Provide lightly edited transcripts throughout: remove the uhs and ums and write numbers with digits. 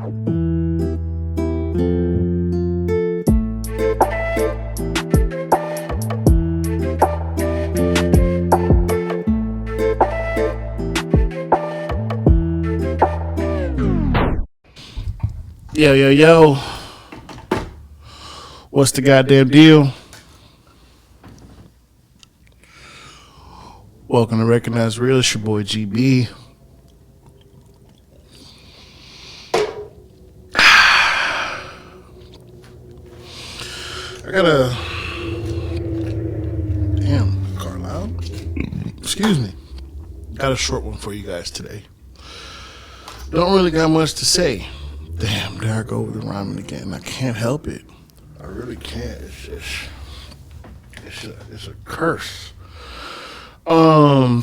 Yo, yo, yo. What's the goddamn deal? Welcome to Recognize Real. It's your boy GB. I got a... Damn, car loud. Excuse me. Got a short one for you guys today. Don't really got much to say. Damn, there I go with the rhyming again. I can't help it. I really can't. It's a curse.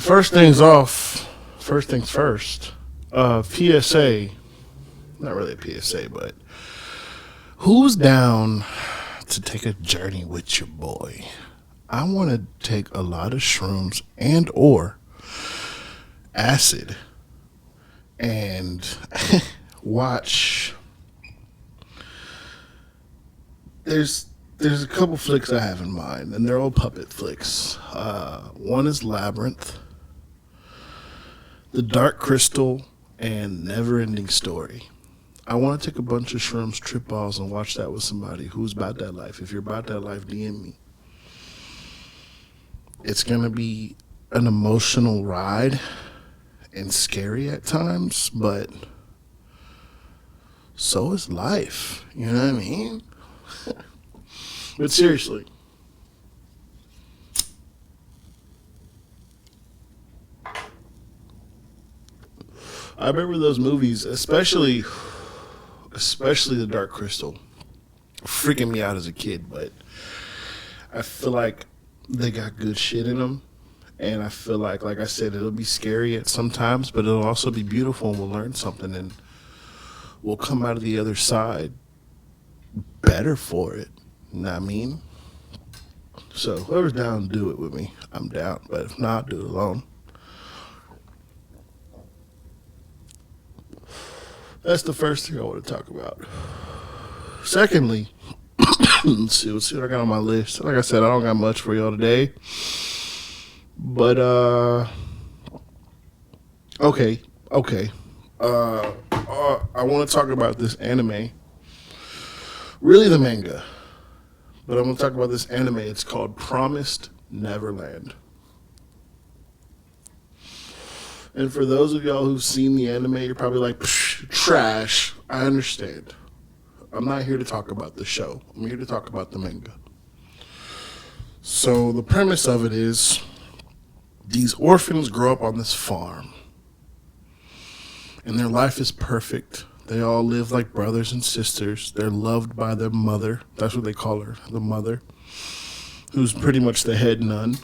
First things first. PSA. Not really a PSA, but who's down to take a journey with your boy? I want to take a lot of shrooms and or acid and watch. There's a couple flicks I have in mind, and they're all puppet flicks. One is Labyrinth, The Dark Crystal, and Never Ending Story. I want to take a bunch of shrooms, trip balls, and watch that with somebody who's about that life. If you're about that life, DM me. It's going to be an emotional ride and scary at times, but so is life. You know what I mean? But seriously, I remember those movies, especially The Dark Crystal, freaking me out as a kid, but I feel like they got good shit in them. And I feel like I said, it'll be scary at sometimes, but it'll also be beautiful, and we'll learn something, and we'll come out of the other side better for it. You know what I mean? So whoever's down to do it with me, I'm down. But if not, do it alone. That's the first thing I want to talk about. Secondly, let's see what I got on my list. Like I said, I don't got much for y'all today. But, okay. I want to talk about this anime. Really the manga. But I'm going to talk about this anime. It's called Promised Neverland. And for those of y'all who've seen the anime, you're probably like, trash. I understand. I'm not here to talk about the show. I'm here to talk about the manga. So the premise of it is these orphans grow up on this farm. And their life is perfect. They all live like brothers and sisters. They're loved by their mother. That's what they call her, the mother, who's pretty much the head nun.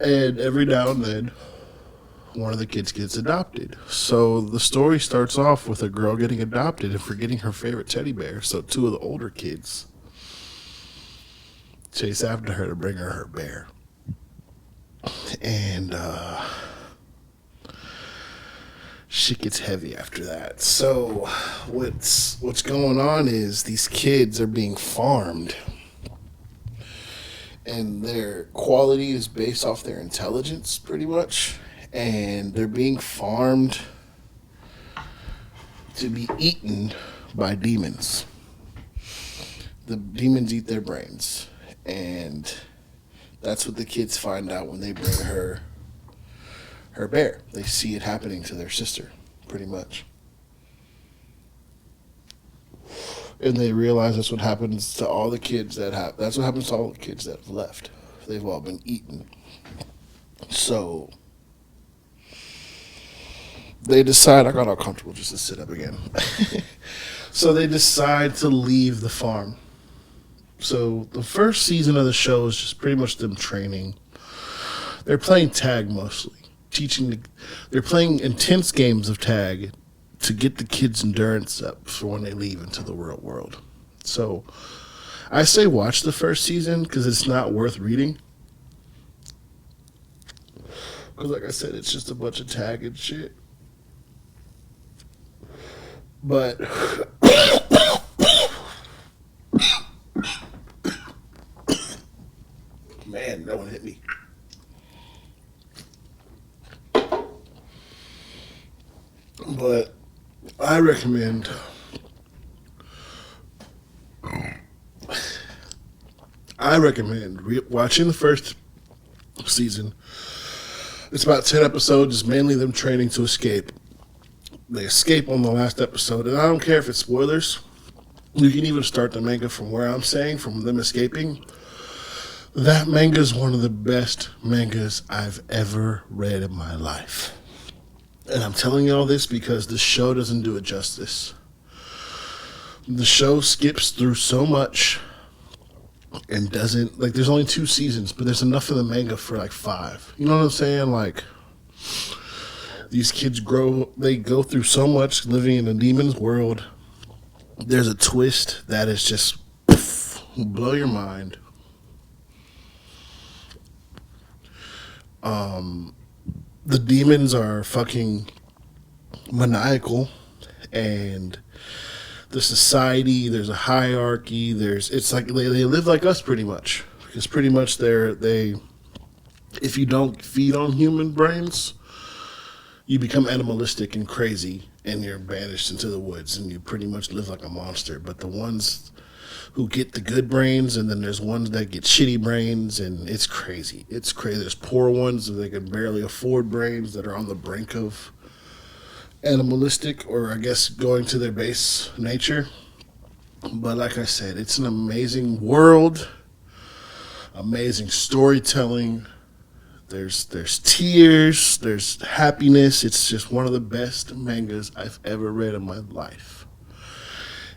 And every now and then, one of the kids gets adopted. So the story starts off with a girl getting adopted and forgetting her favorite teddy bear. So two of the older kids chase after her to bring her bear. And shit gets heavy after that. So what's going on is these kids are being farmed, and their quality is based off their intelligence pretty much, and they're being farmed to be eaten by demons. The demons eat their brains, and that's what the kids find out when they bring her bear. They see it happening to their sister, pretty much. And they realize that's what happens to all the kids that's what happens to all the kids that have left. They've all been eaten. So they decide, I got all comfortable just to sit up again. So they decide to leave the farm. So the first season of the show is just pretty much them training. They're playing tag mostly. They're playing intense games of tag to get the kids' endurance up for when they leave into the real world. So I say watch the first season because it's not worth reading. Because like I said, it's just a bunch of tag and shit. But man, that one hit me. But I recommend watching the first season. It's about 10 episodes. It's mainly them training to escape. They escape on the last episode, and I don't care if it's spoilers. You can even start the manga from where I'm saying, from them escaping. That manga is one of the best mangas I've ever read in my life. And I'm telling you all this because the show doesn't do it justice. The show skips through so much and doesn't, like, there's only 2 seasons, but there's enough of the manga for like 5. You know what I'm saying? Like, these kids they go through so much living in a demon's world. There's a twist that is just will blow your mind. The demons are fucking maniacal, and the society, there's a hierarchy, it's like they live like us pretty much. Because pretty much if you don't feed on human brains, you become animalistic and crazy, and you're banished into the woods, and you pretty much live like a monster. But the ones who get the good brains, and then there's ones that get shitty brains, and it's crazy. It's crazy. There's poor ones that they can barely afford brains that are on the brink of animalistic, or I guess going to their base nature. But like I said, it's an amazing world, amazing storytelling. There's tears, there's happiness. It's just one of the best mangas I've ever read in my life.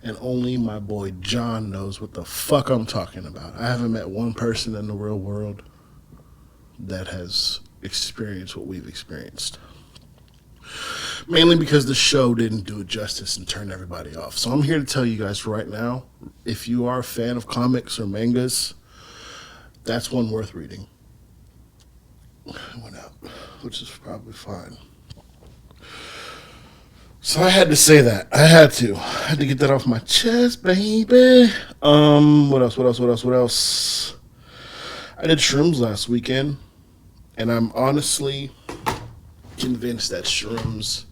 And only my boy John knows what the fuck I'm talking about. I haven't met one person in the real world that has experienced what we've experienced. Mainly because the show didn't do it justice and turned everybody off. So I'm here to tell you guys right now, if you are a fan of comics or mangas, that's one worth reading. It went out, which is probably fine. So I had to say that. I had to get that off my chest, baby. What else? I did shrooms last weekend, and I'm honestly convinced that shrooms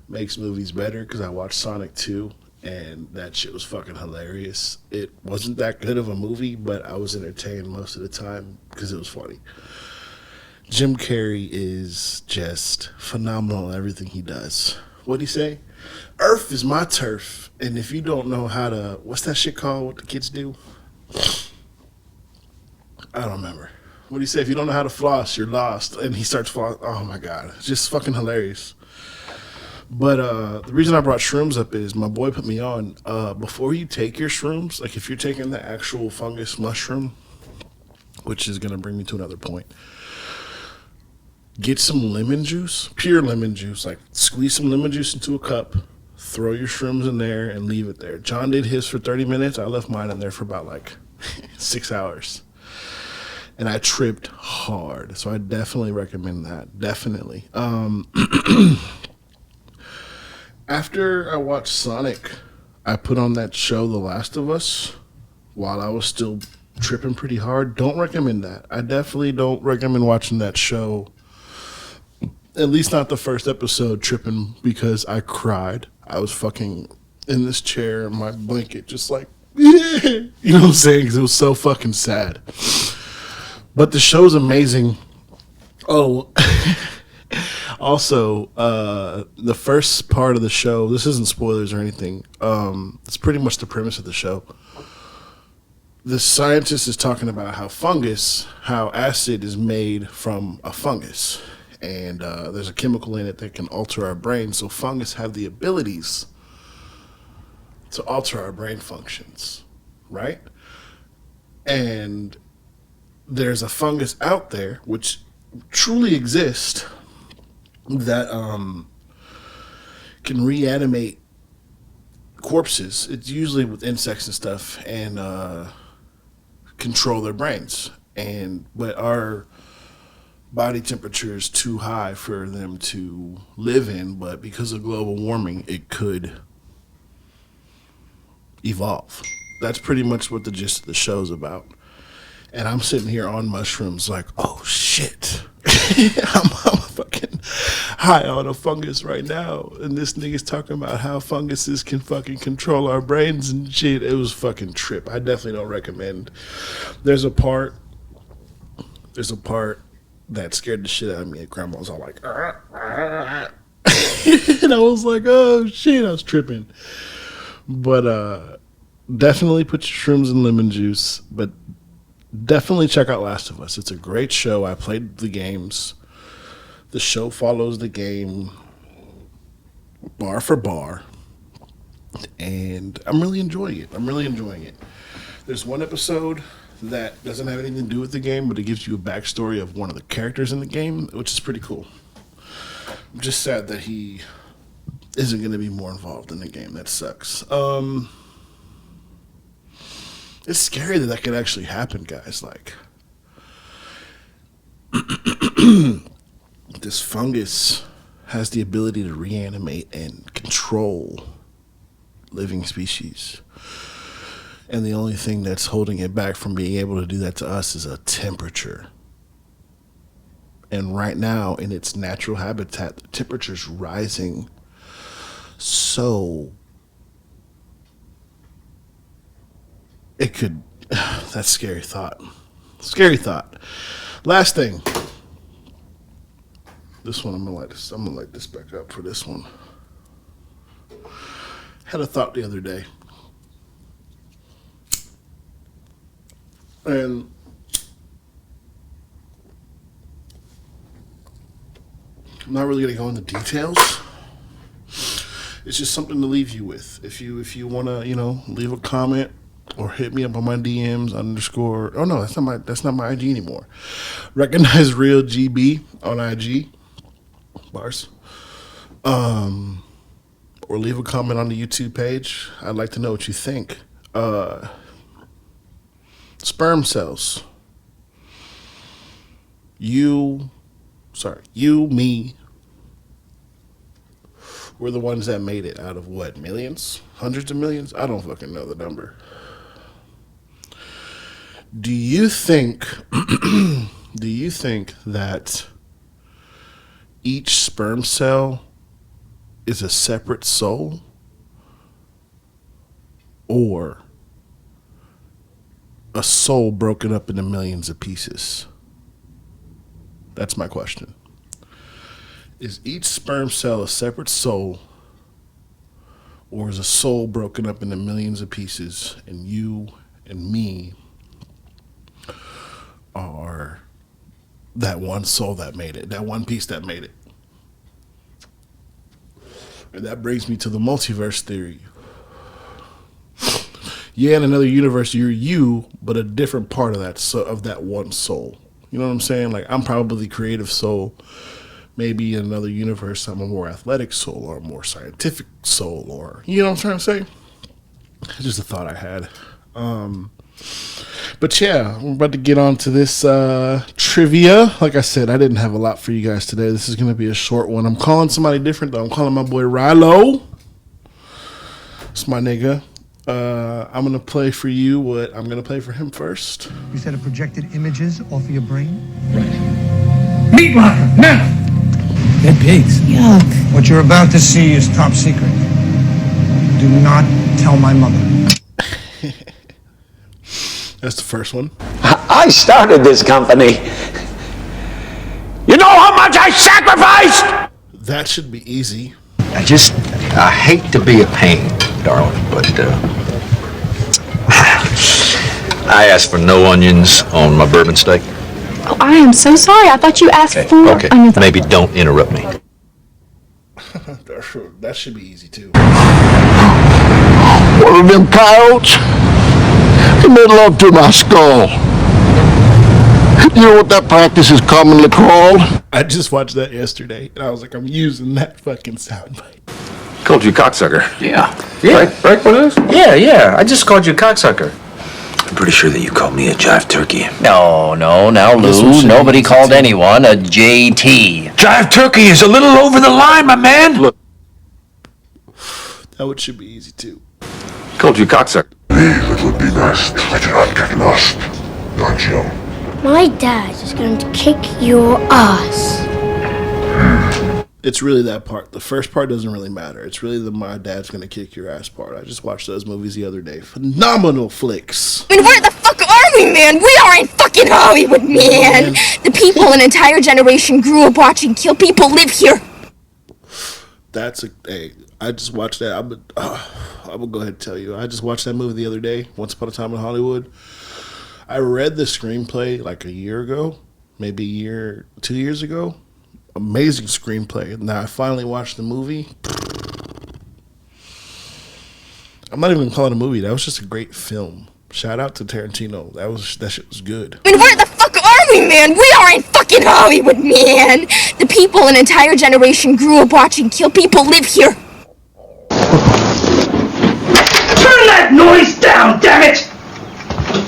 makes movies better because I watched Sonic 2, and that shit was fucking hilarious. It wasn't that good of a movie, but I was entertained most of the time because it was funny. Jim Carrey is just phenomenal at everything he does. What'd he say? Earth is my turf. And if you don't know how to, what's that shit called? What the kids do? I don't remember. What'd he say? If you don't know how to floss, you're lost. And he starts flossing. Oh my God. It's just fucking hilarious. But the reason I brought shrooms up is my boy put me on. Before you take your shrooms, like if you're taking the actual fungus mushroom, which is going to bring me to another point, get some lemon juice, pure lemon juice, like squeeze some lemon juice into a cup, throw your shrooms in there, and leave it there. John did his for 30 minutes. I left mine in there for about like 6 hours. And I tripped hard. So I definitely recommend that. Definitely. After I watched Sonic, I put on that show, The Last of Us, while I was still tripping pretty hard. Don't recommend that. I definitely don't recommend watching that show. At least not the first episode tripping, because I cried. I was fucking in this chair in my blanket just like, you know what I'm saying? Because it was so fucking sad. But the show's amazing. Oh, also, the first part of the show, this isn't spoilers or anything. It's pretty much the premise of the show. The scientist is talking about how acid is made from a fungus. And there's a chemical in it that can alter our brain. So fungus have the abilities to alter our brain functions, right? And there's a fungus out there which truly exists that can reanimate corpses. It's usually with insects and stuff, and control their brains. But our body temperature is too high for them to live in, but because of global warming, it could evolve. That's pretty much what the gist of the show's about. And I'm sitting here on mushrooms like, oh shit. I'm fucking high on a fungus right now. And this nigga's talking about how funguses can fucking control our brains and shit. It was fucking trip. I definitely don't recommend. There's a part that scared the shit out of me. And grandma was all like, and I was like, oh shit, I was tripping. But definitely put your shrooms in lemon juice. But definitely check out Last of Us. It's a great show. I played the games. The show follows the game bar for bar. And I'm really enjoying it. There's one episode that doesn't have anything to do with the game, but it gives you a backstory of one of the characters in the game, which is pretty cool. I'm just sad that he isn't going to be more involved in the game. That sucks. It's scary that could actually happen, guys. Like, this fungus has the ability to reanimate and control living species. And the only thing that's holding it back from being able to do that to us is a temperature. And right now, in its natural habitat, the temperature's rising so it could. That's scary thought. Scary thought. Last thing. This one I'm gonna light this back up for this one. Had a thought the other day. And I'm not really gonna go into details. It's just something to leave you with. If you wanna, leave a comment or hit me up on my DMs _. Oh no, that's not my IG anymore. Recognize Real GB on IG. Bars. Or leave a comment on the YouTube page. I'd like to know what you think. Sperm cells. You, me, we're the ones that made it out of what, millions? Hundreds of millions? I don't fucking know the number. Do you think that each sperm cell is a separate soul? Or a soul broken up into millions of pieces? That's my question. Is each sperm cell a separate soul, or is a soul broken up into millions of pieces, and you and me are that one soul that made it, that one piece that made it? And that brings me to the multiverse theory. Yeah, in another universe, you're you, but a different part of that one soul. You know what I'm saying? Like, I'm probably the creative soul. Maybe in another universe, I'm a more athletic soul or a more scientific soul, or, you know what I'm trying to say? It's just a thought I had. But yeah, we're about to get on to this trivia. Like I said, I didn't have a lot for you guys today. This is going to be a short one. I'm calling somebody different, though. I'm calling my boy Rylo. It's my nigga. I'm going to play for you what I'm going to play for him first. You said it projected images off of your brain? Right. Meat locker, now! Dead pigs. Yuck. What you're about to see is top secret. Do not tell my mother. That's the first one. I started this company. You know how much I sacrificed? That should be easy. I hate to be a pain, darling, but I asked for no onions on my bourbon steak. Oh, I am so sorry. I thought you asked for Okay, onions. maybe don't interrupt me. That should be easy, too. One of them coyotes? He made love to my skull. You know what that practice is commonly called? I just watched that yesterday, and I was like, I'm using that fucking soundbite. Called you cocksucker. Yeah. Right, what it is? Yeah. I just called you a cocksucker. I'm pretty sure that you called me a jive turkey. No, now, This one Lou, should nobody be called easy. anyone a JT. Jive turkey is a little over the line, my man. Look, That one should be easy too. called you cocksucker. It would be nice if we did not get lost, don't you? My dad is going to kick your ass. It's really that part. The first part doesn't really matter. It's really the my dad's gonna kick your ass part. I just watched those movies the other day. Phenomenal flicks. I mean, where the fuck are we, man? We are in fucking Hollywood, man. The people an entire generation grew up watching kill people live here. That's a hey. I just watched that. I'm gonna go ahead and tell you. I just watched that movie the other day. Once Upon a Time in Hollywood. I read the screenplay like a year ago, maybe 2 years ago. Amazing screenplay. Now I finally watched the movie. I'm not even gonna call it a movie. That was just a great film. Shout out to Tarantino. That shit was good. I mean, where the fuck are we, man? We are in fucking Hollywood, man. The people an entire generation grew up watching kill people live here. Turn that noise down, damn it!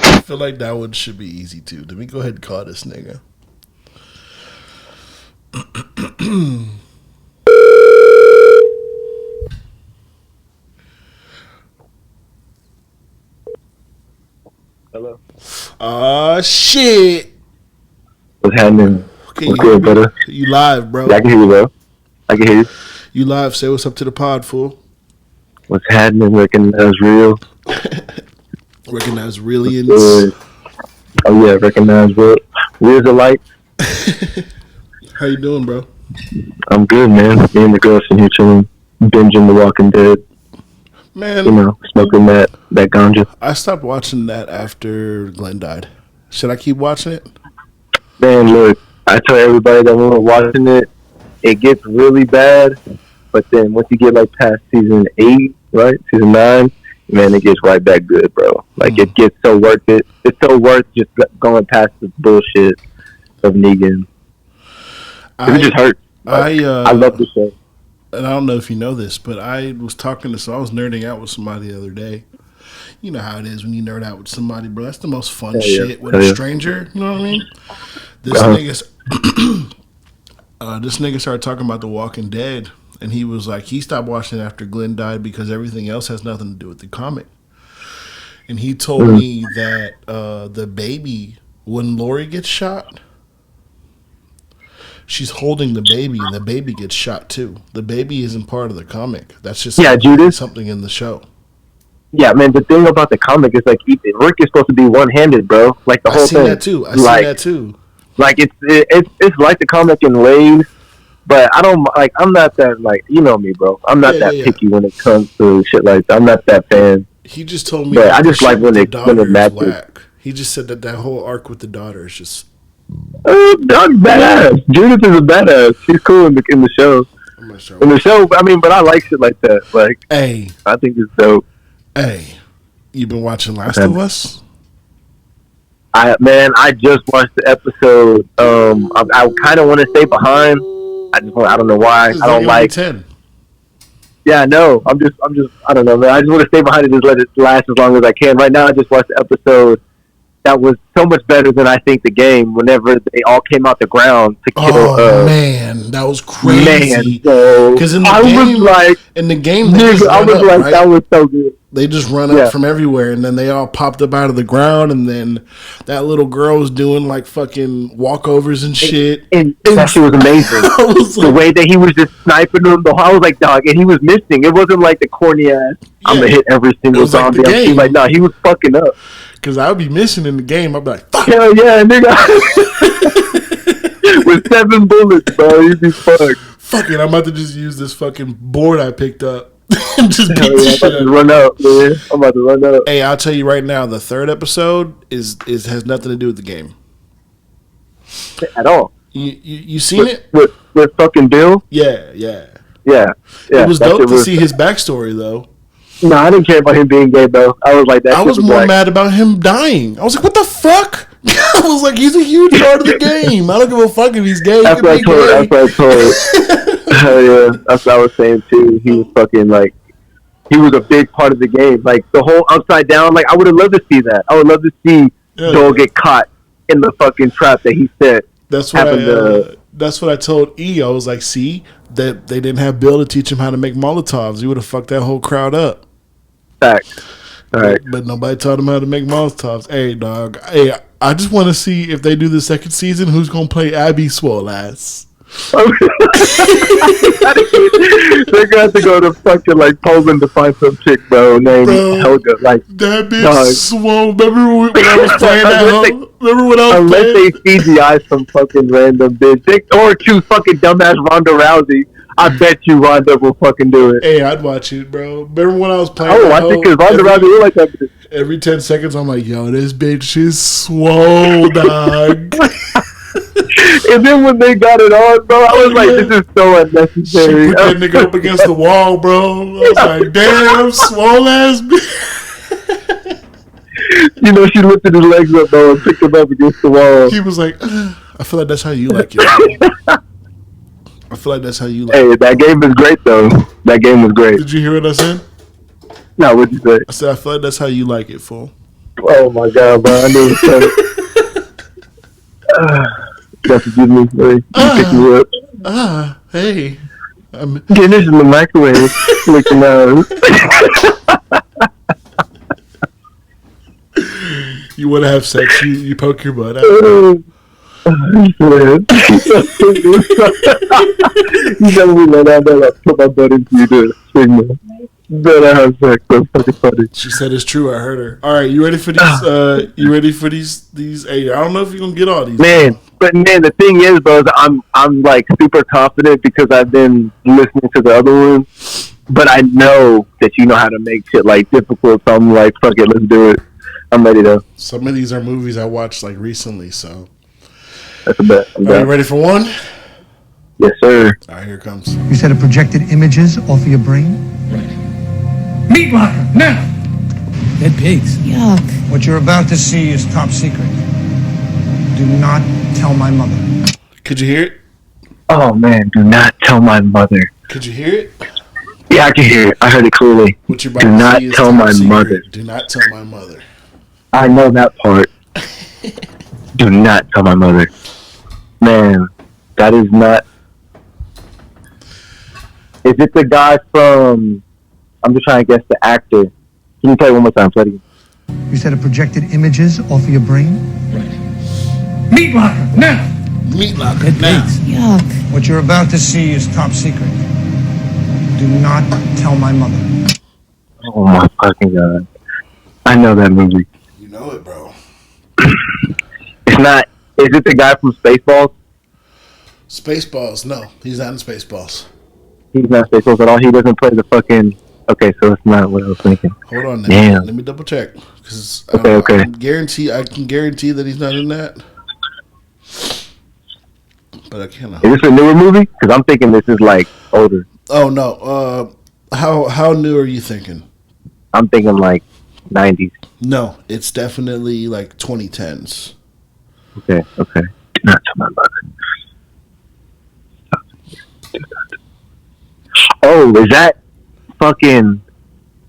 I feel like that one should be easy too. Let me go ahead and call this nigga. Hello. Shit. What's happening? Okay, What's good, brother? You live, bro. Yeah, I can hear you, bro. I can hear you. You live. Say what's up to the pod, fool. What's happening? Recognize real. Recognize Realians. Good. Oh yeah, recognize real. Where's the light? How you doing, bro? I'm good, man. Me and the girls in here chilling, binging The Walking Dead. Man, You know, smoking that ganja. I stopped watching that after Glenn died. Should I keep watching it? Man, look, I tell everybody that when we're watching it, it gets really bad, but then once you get like past season 8, right, season 9, man, it gets right back good, bro. Like it gets so worth it. It's so worth just going past the bullshit of Negan. It just hurts. I love the show. And I don't know if you know this, but I was nerding out with somebody the other day. You know how it is when you nerd out with somebody, bro. That's the most fun shit with a stranger. You know what I mean? This nigga started talking about The Walking Dead, and he was like, he stopped watching it after Glenn died because everything else has nothing to do with the comic. And he told me that the baby, when Lori gets shot, she's holding the baby, and the baby gets shot too. The baby isn't part of the comic. That's just something in the show. Yeah, man. The thing about the comic is like Rick is supposed to be one-handed, bro. Like the whole thing. I seen that too. Like it's like the comic in ways, but I don't like. I'm not that like you know me, bro. I'm not that picky when it comes to shit like that. I'm not that fan. He just told me. But I just like when it matches. Whack. He just said that whole arc with the daughter is just. Dog's badass. Judith is a badass. She's cool in the show. I'm not sure. In the show, I mean, but I like shit like that. Like, hey, I think it's dope. Hey, you been watching Last of Us? I just watched the episode. I kind of want to stay behind. I don't know why. I don't like 10. Yeah, no. I don't know, man. I just want to stay behind and just let it last as long as I can. Right now, I just watched the episode. That was so much better than I think the game. Whenever they all came out the ground to kill. Oh man, that was crazy. Because in the game, that was so good. They just run up from everywhere, and then they all popped up out of the ground, and then that little girl was doing like fucking walkovers and shit. And that shit was amazing. The way that he was just sniping them, I was like, dog, and he was missing. It wasn't like the corny ass. I'm gonna hit every single zombie. Like, no, he was fucking up. Because I would be missing in the game. I'd be like, fuck. Hell yeah, nigga. With 7 bullets, bro. You'd be fucked. Fuck it. I'm about to just use this fucking board I picked up. And just beat the shit out. Run up, man. I'm about to run up. Hey, I'll tell you right now, the 3rd episode has nothing to do with the game. At all. You seen it? With fucking Bill? Yeah. It was dope to see his backstory, though. No, I didn't care about him being gay, though. I was like that. I was more mad about him dying. I was like, what the fuck? I was like, he's a huge part of the game. I don't give a fuck if he's gay. That's what I told. Hell yeah. That's what I was saying, too. He was fucking like, he was a big part of the game. Like the whole upside down. Like I would have loved to see that. I would love to see Joel get caught in the fucking trap that he set. That's what I told E. I was like, see, that they didn't have Bill to teach him how to make Molotovs. You would have fucked that whole crowd up. Fact. All right. But nobody taught him how to make Molotovs. Hey, dog. Hey, I just want to see if they do the second season, who's going to play Abby Swole ass. They're gonna have to go to fucking like Poland to find some chick, bro, named Helga. Like that bitch swole. Remember when I was playing that? Remember when I was unless playing? they CGI some fucking random bitch, or choose fucking dumbass Ronda Rousey. I bet you Ronda will fucking do it. Hey, I'd watch it, bro. Remember when I was playing? I would watch it because Ronda Rousey look like that bitch. Every 10 seconds, I'm like, yo, this bitch is swole, dog. And then when they got it on, bro, I was like, this is so unnecessary. She put that nigga up against the wall, bro. I was like, damn, swole ass bitch. You know, she lifted his legs up, bro, and picked him up against the wall. He was like, I feel like that's how you like it. I feel like that's how you like it. Hey, that game is great, though. That game was great. Did you hear what I said? No, what'd you say? I said, I feel like that's how you like it, fool. Oh, my God, bro. I knew it. That's a good move, man. Pick me up. Hey. I'm getting this in the microwave. Looking out. You want to have sex, you poke your butt out. You never will let out that I put my butt into you to signal. Better have sex. That's fucking funny. She said it's true. I heard her. All right, you ready for these? You ready for these? Hey, I don't know if you're gonna get all these. Man, but man, the thing is, bro, is I'm like super confident because I've been listening to the other ones. But I know that you know how to make shit like difficult. So I'm like, fuck it, let's do it. I'm ready though. Some of these are movies I watched like recently, so that's a bet. Are you ready for one? Yes, sir. All right, here it comes. You said it projected images off of your brain? Right. Meat locker, now! Dead pigs. Yuck. What you're about to see is top secret. Do not tell my mother. Could you hear it? Oh man, do not tell my mother. Could you hear it? Yeah, I can hear it. I heard it clearly. What you're about do to not see is tell my secret. mother. Do not tell my mother. I know that part. Do not tell my mother. Man, that is not. Is it the guy from? I'm just trying to guess the actor. Can you play it one more time, Freddie? You said it projected images off of your brain? Right. Meat locker, now! Meat locker, now! Yuck. What you're about to see is top secret. Do not tell my mother. Oh my fucking God. I know that movie. You know it, bro. It's not. Is it the guy from Spaceballs? Spaceballs? No, he's not in Spaceballs. He's not Spaceballs at all. He doesn't play the fucking. Okay, so it's not what I was thinking. Hold on, damn. Let me double check. Cause okay. I can guarantee that he's not in that. But I can't. Is this a newer movie? Because I'm thinking this is like older. Oh no. How new are you thinking? I'm thinking like 90s. No, it's definitely like 2010s. Okay. Not to my mother. Oh, is that fucking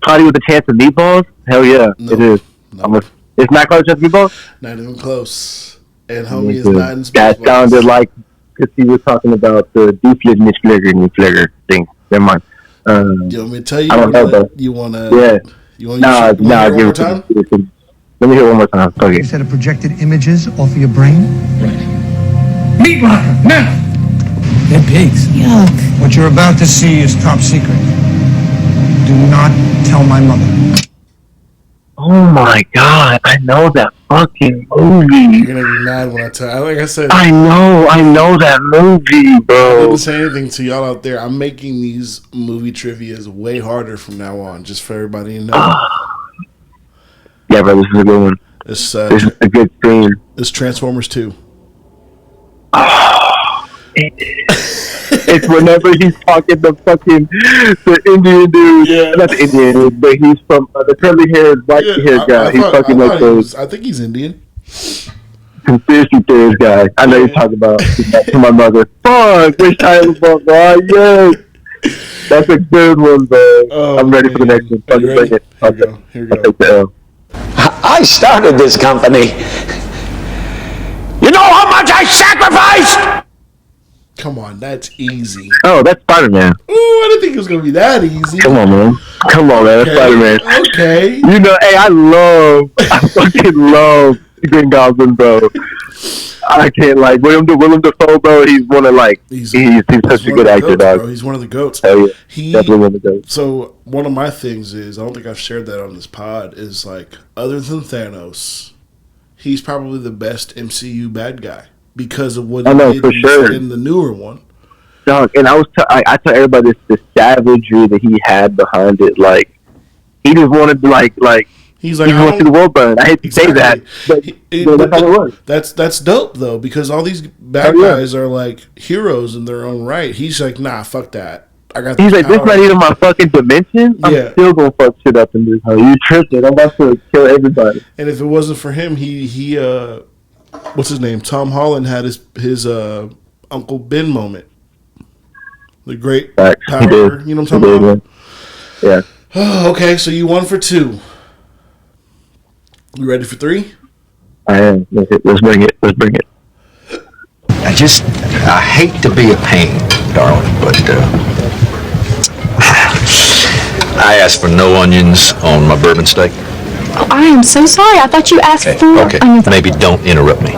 Party with a Chance of Meatballs? Hell yeah, No, it is. no. It's not Party with a Chance of Meatballs? Not even close. And homie is not in Spaceballs. That sounded like, because he was talking about the Doofler thing. Never mind. You want me to tell you? I don't know, though. You want to? Yeah. You want to hear it one more time? Let me hear it one more time. Okay. You said it projected images off of your brain? Right. Meat locker, now! Dead pigs. Yuck. What you're about to see is top secret. Do not tell my mother. Oh my God, I know that fucking movie. You're gonna be mad when I tell you. Like I said, I know that movie, I bro. didn't say anything to y'all out there. I'm making these movie trivias way harder from now on, just for everybody to know. Yeah, bro, this is a good one. This This is a good scene. It's Transformers 2. It's whenever he's talking to fucking the Indian dude. Yeah. Not the Indian dude, but he's from the curly haired, white haired guy. He's fucking like those I think he's Indian. conspiracy theorist guy. I know you're talking about to my mother. Fuck, wish I was boy. Yes. That's a good one, bro. Oh, I'm ready for the next one. Are you ready? Bring it. Here we go. Here we I'll take go. the L. I started this company. You know how much I sacrificed? Come on, that's easy. Oh, that's Spider-Man. Ooh, I didn't think it was gonna be that easy. Come on, man. That's Spider-Man. Okay. You know, hey, I fucking love Green Goblin, bro. I can't like Willem Dafoe, bro. He's one of like he's such a good actor, dog. Bro. He's one of the goats. Hell yeah. He Definitely one of the goats. So one of my things is, I don't think I've shared that on this pod, is like, other than Thanos, he's probably the best MCU bad guy because of what he did for sure. in the newer one. Dog, and I tell everybody the savagery that he had behind it. Like he just wanted to like he's like, he wanted to see the world burn. I hate to say that, but that's how it was. That's dope though, because all these bad guys are like heroes in their own right. He's like, nah, fuck that. He's like, this not even my fucking dimension. I'm still gonna fuck shit up in this hole. You tripping? I'm about to kill everybody. And if it wasn't for him, he what's his name? Tom Holland had his Uncle Ben moment. The great Facts. power. You know what I'm talking about? Yeah. Oh, okay, so you 1 for 2. You ready for 3? I am. Let's bring it. I hate to be a pain, darling, but I asked for no onions on my bourbon steak. Oh, I am so sorry. I thought you asked for onions. Maybe don't interrupt me.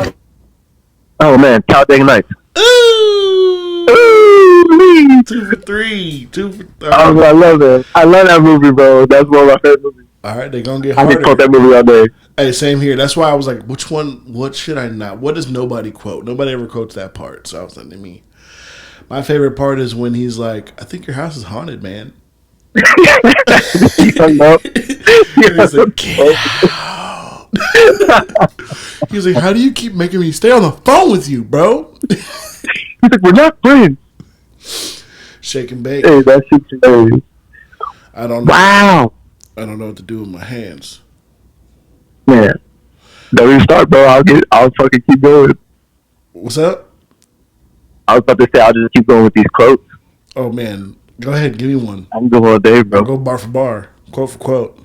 Oh man, Talladega Nights. Ooh, 2 for 3. 2 for 3. Oh, I love it. I love that movie, bro. That's one of my favorite movies. All right, they're gonna get I harder. can quote that movie all day. Hey, same here. That's why I was like, which one? What should I not? What does nobody quote? Nobody ever quotes that part. So I was like, to me, my favorite part is when he's like, "I think your house is haunted, man." He's like, "Get out." He's like, "How do you keep making me stay on the phone with you, bro?" He's like, "We're not friends." Shake and bake. Hey, that shit's hilarious. I don't know. Wow. I don't know what to do with my hands. Man, don't even start, bro. I'll fucking keep going. What's up? I was about to say I'll just keep going with these quotes. Oh man, go ahead, give me one. I'm going all day, bro. I'll go bar for bar, quote for quote.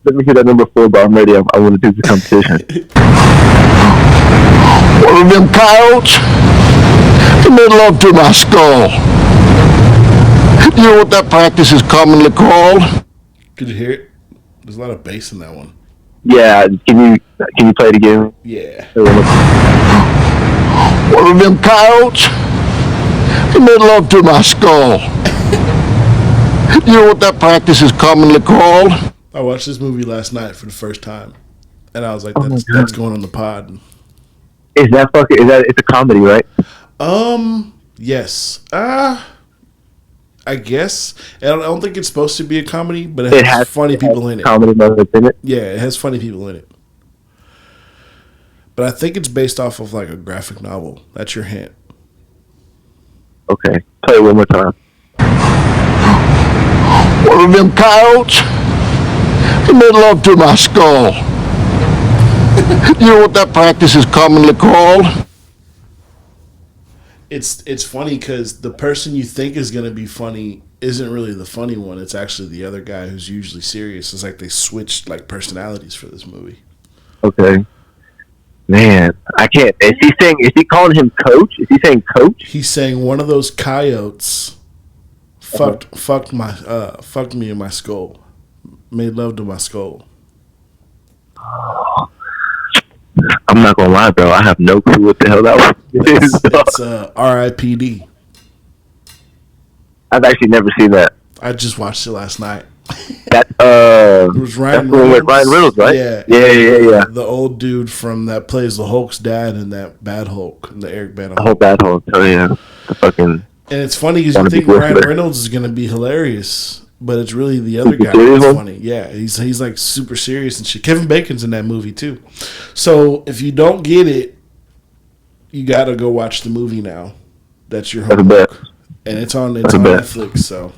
Let me hear that number 4, bro. I'm ready. I want to do the competition. One of them coyotes, he made love to my skull. You know what that practice is commonly called? Could you hear it? There's a lot of bass in that one. Yeah, can you play it again? Yeah. One of them coyotes, he made love to my skull. You know what that practice is commonly called? I watched this movie last night for the first time, and I was like, "That's going on the pod." It's a comedy, right? Yes. I guess. I don't think it's supposed to be a comedy, but it has funny people in it. Comedy moments in it. Yeah, it has funny people in it. But I think it's based off of like a graphic novel. That's your hint. Okay, play it one more time. One of them coyotes, he made love to my skull. You know what that practice is commonly called? It's funny because the person you think is going to be funny isn't really the funny one. It's actually the other guy who's usually serious. It's like they switched like personalities for this movie. Okay. Man, I can't. Is he calling him coach? Is he saying coach? He's saying one of those coyotes fucked me in my skull. Made love to my skull. I'm not gonna lie, bro. I have no clue what the hell that was. It's R.I.P.D. I've actually never seen that. I just watched it last night. It was Ryan Reynolds, right? Yeah. The old dude that plays the Hulk's dad in that Bad Hulk, the Eric Bana Hulk. Bad Hulk. Oh yeah, the fucking. And it's funny because you think Ryan Reynolds is gonna be hilarious, but it's really the other guy that's funny. Yeah, he's like super serious and shit. Kevin Bacon's in that movie too. So if you don't get it, you gotta go watch the movie now. That's your homework. And it's on Netflix. So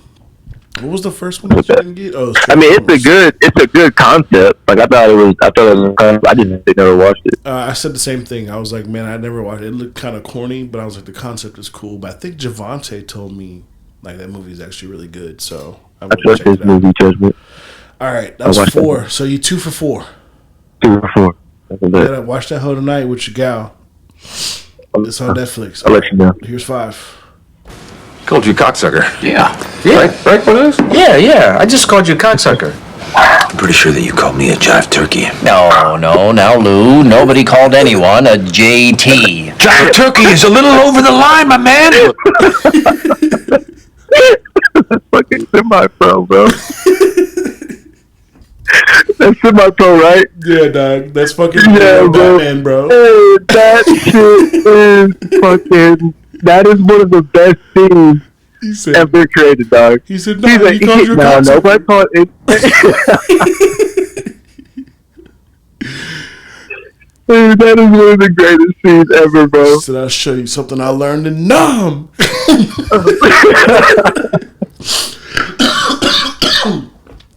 What was the first one that you didn't get? Oh, I mean, it's a good concept. Like I thought it was. I didn't. They never watched it. I said the same thing. I was like, man, I never watched it. It looked kind of corny, but I was like, the concept is cool. But I think Javante told me like that movie is actually really good. So I'm I trust this movie judgment. All right, that was 4. That. So you 2 for 4. 2 for 4. Yeah, watch that hoe tonight with your gal. It's on Netflix. I'll let you know. Here's 5. Called you a cocksucker. Yeah. Right, what is? Yeah. I just called you a cocksucker. I'm pretty sure that you called me a jive turkey. No, now, Lou. Nobody called anyone a JT. Jive turkey is a little over the line, my man. That's fucking semi-pro, bro. That's semi-pro, right? Yeah, dog. That's fucking Batman, bro. Hey, that shit is fucking. That is one of the best things ever created, dog. He said, "No, he called you a cocksucker." Nobody called it. Hey, that is one of the greatest scenes ever, bro. He said, "I'll show you something I learned in Nam."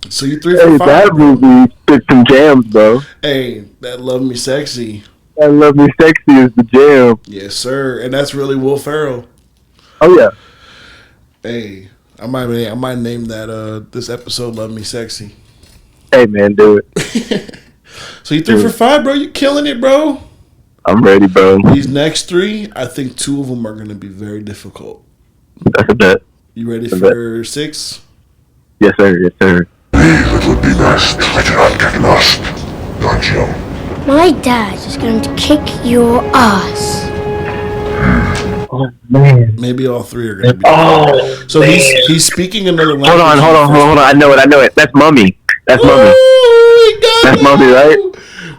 So you 3 for 5. That movie spit some jams, bro. Hey, that Love Me Sexy. That Love Me Sexy is the jam. Yes, sir. And that's really Will Ferrell. Oh yeah. Hey, I might name that this episode Love Me Sexy. Hey man, do it. So you 3 for 5, bro. You killing it, bro. I'm ready, bro. These next 3, I think 2 of them are going to be very difficult. That's a bet. You ready for 6? Yes, sir. Yes, sir. It would be best if I do not get lost, don't you? My dad is going to kick your ass. Oh man. Maybe all 3 are going to be. So he's speaking another language. Hold on. I know it. That's Mummy. That's Mummy. That's Mummy, right?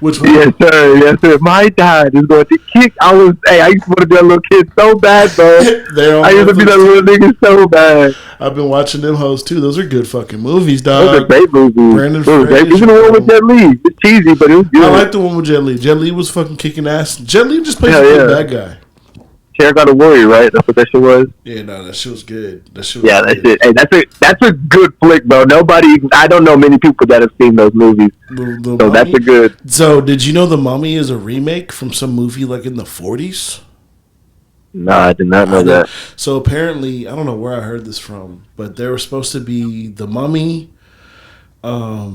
Which one? Yes, sir. My dad is going to kick. I used to want to be a little kid so bad, bro. I used to be that little nigga so bad. I've been watching them hoes too. Those are good fucking movies, dog. Those are great movies. Brandon Fraser. Even the one with Jet Li. It's cheesy, but it was good. I like the one with Jet Li. Jet Li was fucking kicking ass. Jet Li just plays a good bad guy. Cher Got a Warrior, right? That's what that shit was. Yeah, no, that shit was good. That shit shit. Hey, that's a good flick, bro. I don't know many people that have seen those movies. So that's a good. So did you know The Mummy is a remake from some movie like in the 40s? No, I did not know that. So apparently, I don't know where I heard this from, but there was supposed to be The Mummy. What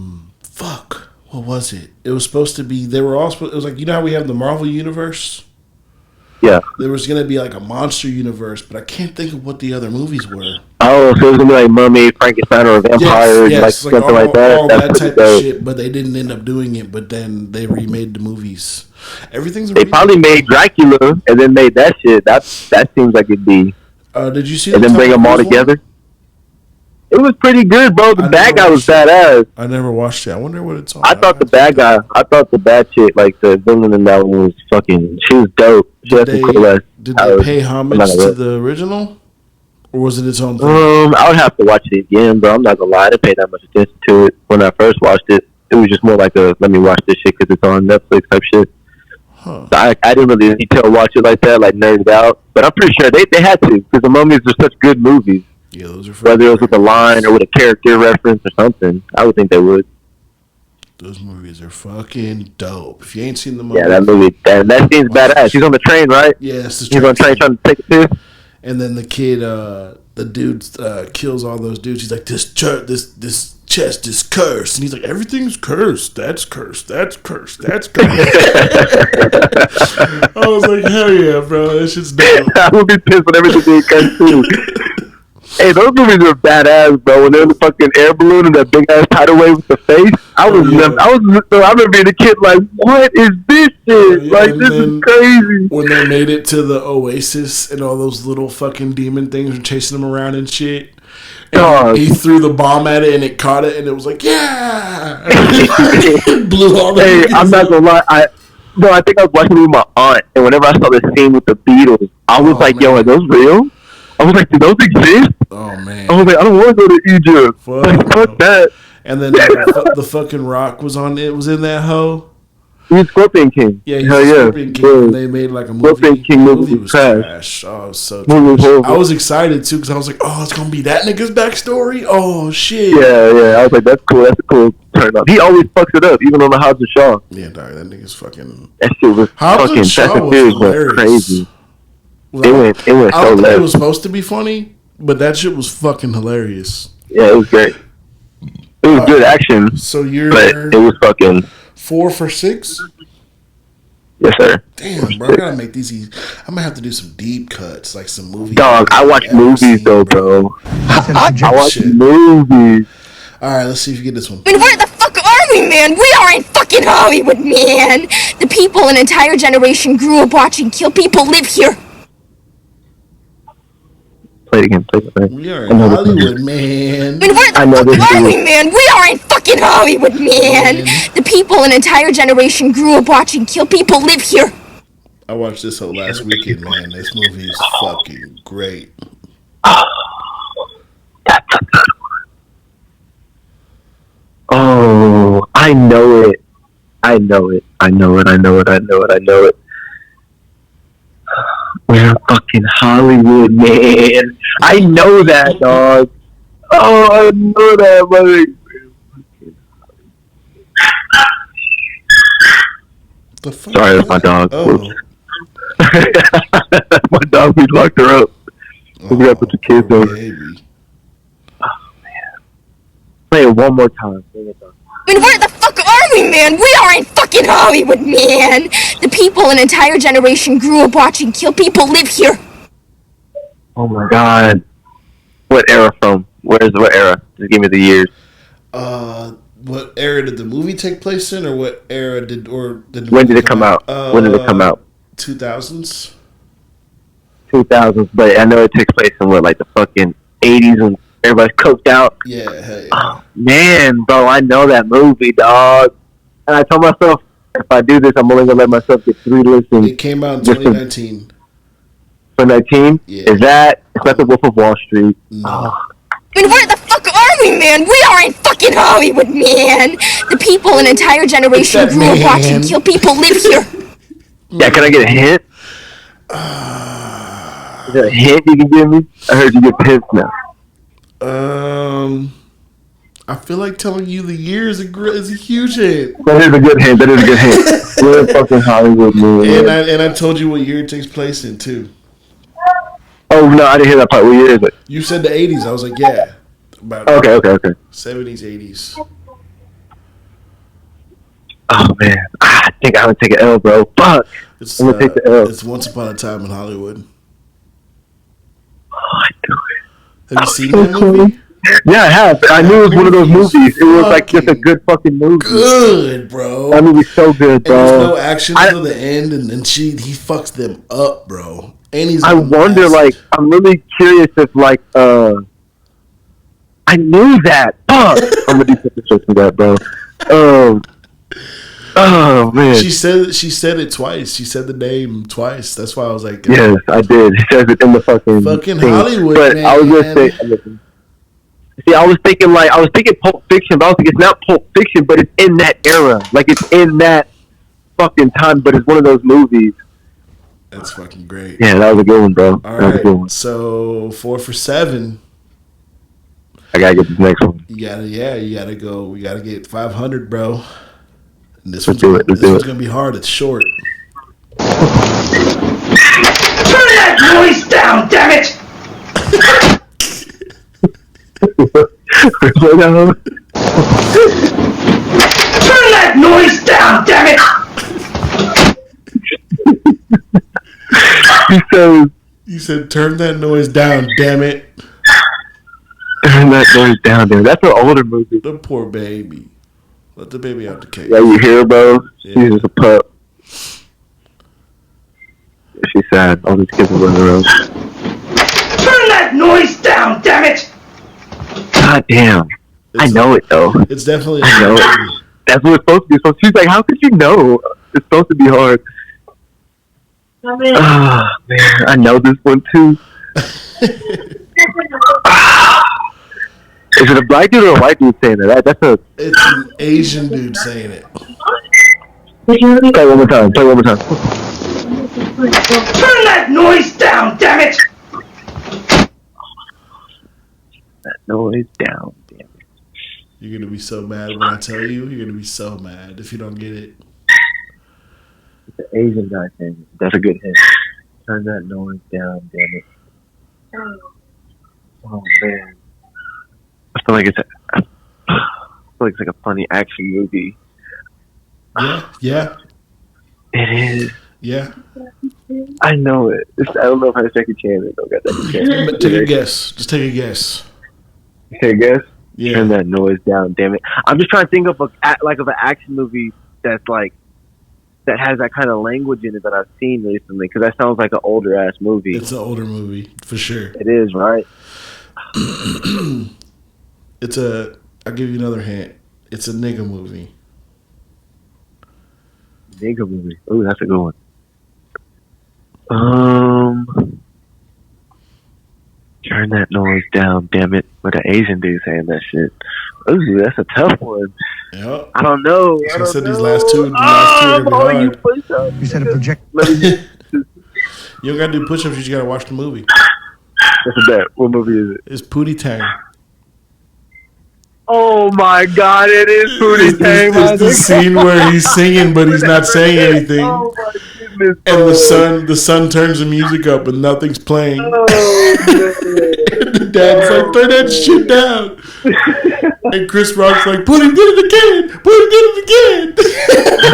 was it? It was supposed to be. They were all. It was like, you know how we have the Marvel universe. Yeah. There was gonna be like a monster universe, but I can't think of what the other movies were. Oh, so it was gonna be like Mummy, Frankenstein, or a vampire, like something like that. All that type of shit, but they didn't end up doing it. But then they remade the movies. They probably made Dracula and then made that shit. That seems like it'd be. Did you see? And then bring them all together. It was pretty good, bro. The bad guy was badass. I never watched it. I wonder what it's on. I thought the bad chick, like the villain in that one, was fucking. She was dope. Did they pay homage to the original, or was it its own thing? I would have to watch it again, bro. I'm not gonna lie. I didn't pay that much attention to it when I first watched it. It was just more like a let me watch this shit because it's on Netflix type shit. Huh. So I didn't really detail watch it like that, like nerded out. But I'm pretty sure they had to because the Mummies are such good movies. Yeah, those are whether it was with a line or with a character reference or something. I would think they would. Those movies are fucking dope. If you ain't seen the movie, yeah, that movie, that scene's badass. He's on the train, right? Yes, he's on the train trying to take a piss. And then the kid, the dude, kills all those dudes. He's like, this chest is cursed, and he's like, everything's cursed. That's cursed. That's cursed. That's cursed. I was like, hell yeah, bro, that shit's dope. I would be pissed when everything being cursed too. Hey, those movies are badass, bro. When they're in the fucking air balloon and that big ass tidal wave with the face, I remember being a kid like, what is this shit? Yeah, like, this is crazy. When they made it to the Oasis and all those little fucking demon things were chasing them around and shit. And he threw the bomb at it and it caught it and it was like, yeah! Blew all the Hey, I'm not gonna lie. I think I was watching it with my aunt, and whenever I saw the scene with the Beatles, I was like, yo, are those real? I was like, do those exist? Oh, man. I was like, I don't want to go to Egypt. Fuck that. And then the fucking Rock was on it. Was in that hoe. He was Scorpion King. Yeah, he's Hell a yeah. Scorpion King. They made like a movie. Scorpion King movie was trash. trash. Oh, it was so Movie was trash. horrible. I was excited too because I was like, oh, it's gonna be that nigga's backstory. Oh shit. Yeah. I was like, that's cool. That's a cool turn up. He always fucks it up, even on the Hobbs and Shaw. Yeah, dog, that nigga's fucking. That shit was Hobbs fucking. and Shaw Fast and was Furious hilarious. crazy. Well, It went I so don't think left. it was supposed to be funny, but that shit was fucking hilarious. Yeah, it was great. It was good action, So you're but it was fucking. 4 for 6. Yes, sir. Damn, bro, I gotta make these. I'm gonna have to do some deep cuts, like some movies. Dog, I watch movies though, bro. I watch Shit. movies. All right, let's see if you get this one. I mean, where the fuck are we, man? We are in fucking Hollywood, man. The people an entire generation grew up watching kill people live here. Play it again. We are in Hollywood, man. I mean, where the I know fuck this are dude. we, man? We are in fucking Hollywood, man. The people an entire generation grew up watching kill people live here. I watched this whole last weekend, man. This movie is fucking great. Oh, I know it. We're in fucking Hollywood, man. I know that, dog. Oh, I know that, buddy. The fuck? Sorry, that's my dog. Oh, My dog, we locked her up. We gotta put the kids poor on. baby. Play it one more time. I mean, where the fuck are we, man? We are in fucking Hollywood, man. The people an entire generation grew up watching kill people live here. Oh my god. What era from? What era? Just give me the years. What era did the movie take place in, or what era did the When movie did it come out? When did it come out? 2000s. 2000s, but I know it takes place in what, like the fucking 80s when everybody's coked out. Yeah, hell yeah. Oh, man, bro, I know that movie, dog. And I told myself, if I do this, I'm only gonna let myself get 3 listens. It came out in 2019. 2019? Yeah. Is that the Wolf of Wall Street? No. Oh, I mean, where the fuck are we, man? We are in fucking Hollywood, man. The people an entire generation that grew up man. watching kill people live here. yeah, can I get a hint? Is there a hint you can give me? I heard you get hints now. I feel like telling you the year is a huge hit. That is a good hint. We're in fucking Hollywood, man. And I told you what year it takes place in too. Oh, no, I didn't hear that part. What year is it? You said the 80s. I was like, yeah. About Okay. 70s, 80s. Oh, man. I think I would take an L, bro. Fuck. It's, I'm going to take the L. It's Once Upon a Time in Hollywood. Oh, I do it. Have you seen that movie? Yeah, I have. I knew it was one of those movies. It was like just a good fucking movie. Good, bro. That movie's so good, bro. And there's no action until the end, and then he fucks them up, bro. And he's I wonder, massive. like, I'm really curious if, like, I knew that. Fuck. I'm gonna do something for that, bro. Oh man. She said it twice. She said the name twice. That's why I was like, yes, I did. It says it in the fucking thing. Hollywood, but man. I was gonna say, see, I was thinking Pulp Fiction, but I was thinking it's not Pulp Fiction, but it's in that era. Like, it's in that fucking time, but it's one of those movies. That's fucking great. Yeah, that was a good one, bro. All that was a good right, one. so 4 for 7. I gotta get this next one. You gotta go. We gotta get 500, bro. And this Let's one's do it. gonna be hard. It's short. Turn that noise down, damn it! Turn that noise down, damn it! You said turn that noise down, damn it. Turn that noise down there. That's an older movie. The poor baby. Let the baby out the cage. Yeah, you hear, bro? Yeah. She's just a pup. She's sad. All these kids are running around. Turn that noise down, damn it! God damn. I know it, though. It's definitely I know it. That's what it's supposed to be. So she's like, how could you know? It's supposed to be hard. Oh, man. I know this one, too. Is it a black dude or a white dude saying that? It's an Asian dude saying it. Play one more time. Play one more time. Turn that noise down, damn it! That noise down. Damn it. You're gonna be so mad when I tell you. You're gonna be so mad if you don't get it. The Asian guy thing. That's a good hint. Turn that noise down, damn it. Oh man. I feel like it's like a funny action movie. Yeah. It is. Yeah. I know it. I don't know if I have Jackie Chan. I don't got that chance. Take a guess. Just take a guess. Take a guess? Yeah. Turn that noise down, damn it. I'm just trying to think of of an action movie that's like that has that kind of language in it that I've seen recently, because that sounds like an older ass movie. It's an older movie for sure. It is, right? I'll give you another hint. It's a nigga movie. Nigga movie. Ooh, that's a good one. Turn that noise down, damn it. With an Asian dude saying that shit. Ooh, that's a tough one. Yep. I don't know. I said these last two are gonna be hard. You said a project. You don't gotta do push-ups. You just gotta watch the movie. That's a bet. What movie is it? It's Pootie Tang. Oh my god, it is Pootie Tang. It's the scene where he's singing, but he's not saying anything. Oh my goodness. And the son turns the music up, and nothing's playing. Oh, and the dad's like, "Turn that shit down." And Chris Rock's like, "Put him, get it again. Put him, get it again."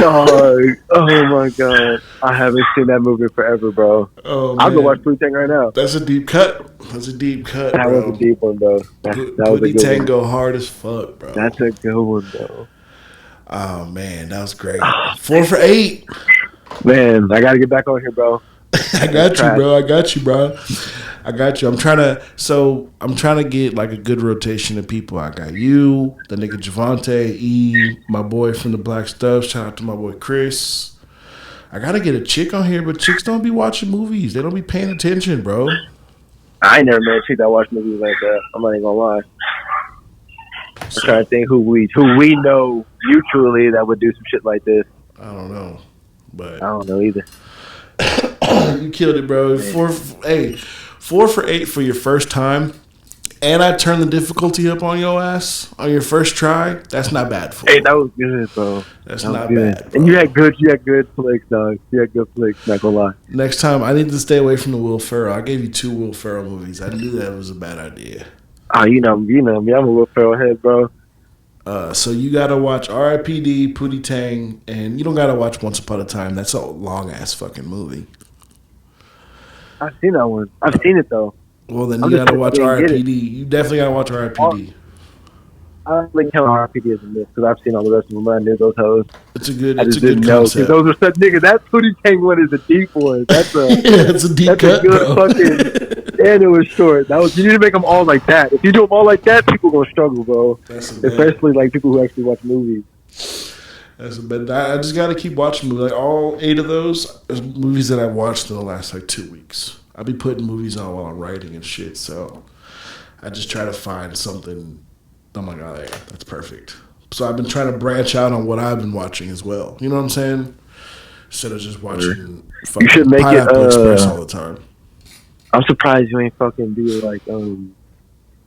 Dog. Oh my god, I haven't seen that movie forever, bro. Oh, I'll go watch Pootie Tang right now. That's a deep cut. That was a deep one, bro. That was a Pootie good Tang one. go hard as fuck, bro. That's a good one, bro. Oh man, that was great. 4 for 8. Man, I gotta get back on here, bro. I got you, bro. I got you. I'm trying to get like a good rotation of people. I got you, the nigga Javante, E, my boy from the Black Stuff. Shout out to my boy Chris. I gotta get a chick on here, but chicks don't be watching movies. They don't be paying attention, bro. I ain't never met a chick that watch movies like that. I'm not even gonna lie. I'm trying to think who we know mutually that would do some shit like this. I don't know, but I don't know either. You killed it, bro. 4 for 8 for your first time, and I turned the difficulty up on your ass on your first try. That's not bad for you. Hey, that was good, bro. That's that not good. bad, bro. And you had good flicks, dog. You had good flicks. Not gonna lie. Next time, I need to stay away from the Will Ferrell. I gave you 2 Will Ferrell movies. I knew that was a bad idea. Oh, you know me. I'm a Will Ferrell head, bro. So you gotta watch R.I.P.D., Pootie Tang, and you don't gotta watch Once Upon a Time. That's a long ass fucking movie. I've seen that one. I've seen it though. Well, then you gotta watch R.I.P.D. You definitely gotta watch R.I.P.D. I don't really count R.I.P.D. as a myth because I've seen all the rest of them. I knew those hoes. It's a good. I It's just a good didn't know concept. because those are such niggas. That Pootie Tang one is a deep one. That's a it's a deep cut, a good bro. fucking. And it was short. You need to make them all like that. If you do them all like that, people gonna struggle, bro. Especially like people who actually watch movies. That's a bad. I just gotta keep watching movies. Like all 8 of those are movies that I watched in the last like 2 weeks. I'll be putting movies on while I'm writing and shit. So I just try to find something. I'm like, oh yeah, that's perfect. So I've been trying to branch out on what I've been watching as well. You know what I'm saying? Instead of just watching You should make Pineapple it Express all the time. I'm surprised you ain't fucking do like you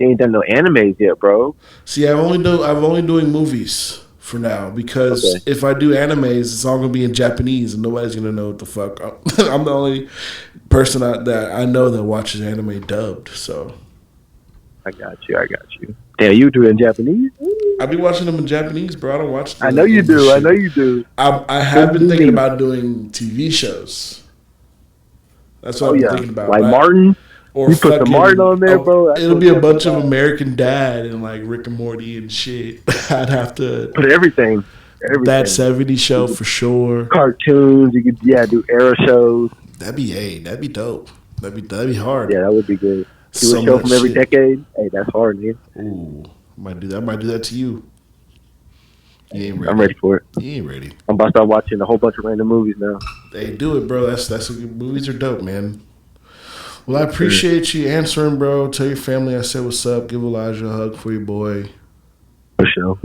ain't done no animes yet, bro. See, I'm only doing movies for now because if I do animes, it's all gonna be in Japanese and nobody's gonna know what the fuck. I'm the only person that I know that watches anime dubbed. So I got you. Damn, you do it in Japanese? I be watching them in Japanese, bro. I don't watch. I know you do. I have been thinking about doing TV shows. That's what I've been thinking about. Like Martin. Or you put the Martin on there, bro. It'll be a bunch of American Dad and like Rick and Morty and shit. I'd have to put everything. That 70s show for sure. Cartoons. You could do era shows. That'd be dope. That'd be hard. Yeah, that would be good. Do So a show from every shit. decade. Hey, that's hard, man. Ooh, might do that. I might do that to you. You ain't ready. I'm ready for it. You ain't ready. I'm about to start watching a whole bunch of random movies now. Hey, do it, bro. Movies are dope, man. Well, I appreciate you answering, bro. Tell your family I said what's up. Give Elijah a hug for your boy. For sure.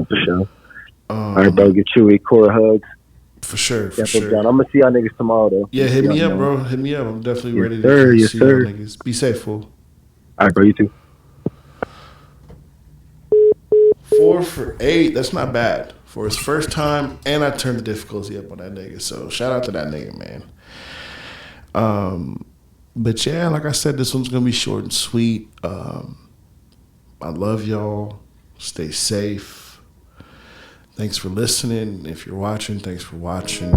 All right, bro. Get Chewy, Cora hugs. For sure, for Yeah, sure. John. I'm gonna see y'all niggas tomorrow though. Yeah, hit me up, bro. Hit me up. I'm definitely Yes, ready sir. to Yes, see sir. y'all niggas. Be safe, fool. All right, bro. You too. 4 for 8. That's not bad for his first time, and I turned the difficulty up on that nigga. So shout out to that nigga, man. But yeah, like I said, this one's gonna be short and sweet. I love y'all. Stay safe. Thanks for listening. If you're watching, thanks for watching.